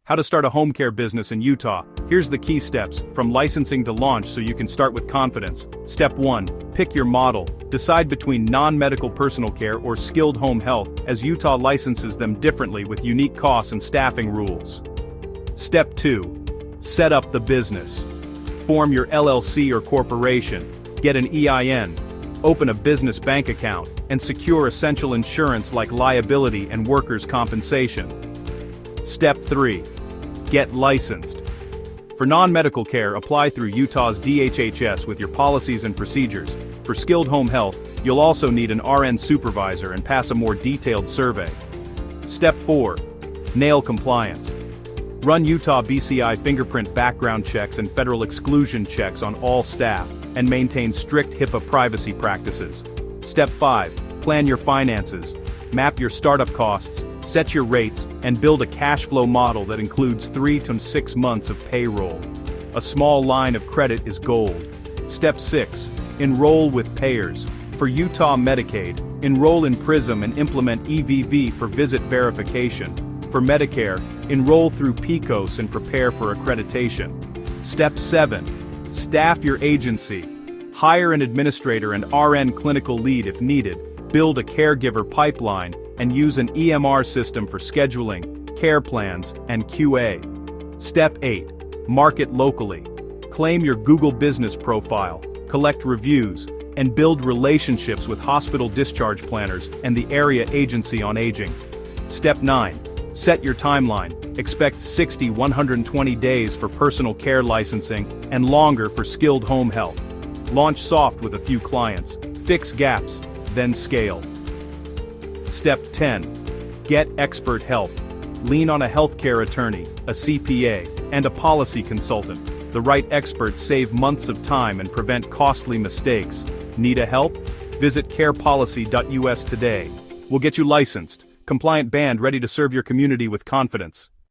How to start a home care business in Utah. Here's the key steps, from licensing to launch so you can start with confidence. Step 1. Pick your model. Decide between non-medical personal care or skilled home health, as Utah licenses them differently with unique costs and staffing rules. Step 2. Set up the business. Form your LLC or corporation, get an EIN, open a business bank account, and secure essential insurance like liability and workers' compensation. Step 3. Get licensed. For non-medical care, apply through Utah's DHHS with your policies and procedures. For skilled home health, you'll also need an RN supervisor and pass a more detailed survey. Step 4. Nail compliance. Run Utah BCI fingerprint background checks and federal exclusion checks on all staff, and maintain strict HIPAA privacy practices. Step 5. Plan your finances. Map your startup costs, set your rates, and build a cash flow model that includes 3 to 6 months of payroll. A small line of credit is gold. Step 6. Enroll with payers. For Utah Medicaid, enroll in PRISM and implement EVV for visit verification. For Medicare, enroll through PCOS and prepare for accreditation. Step 7. Staff your agency. Hire an administrator and RN clinical lead if needed. Build a caregiver pipeline, and use an EMR system for scheduling, care plans, and QA. Step 8. Market locally. Claim your Google business profile, collect reviews, and build relationships with hospital discharge planners and the area agency on aging. Step 9. Set your timeline. Expect 120 days for personal care licensing and longer for skilled home health. Launch soft with a few clients. Fix gaps, then scale. Step 10. Get expert help. Lean on a healthcare attorney, a CPA, and a policy consultant. The right experts save months of time and prevent costly mistakes. Need a help? Visit carepolicy.us today. We'll get you licensed, compliant band ready to serve your community with confidence.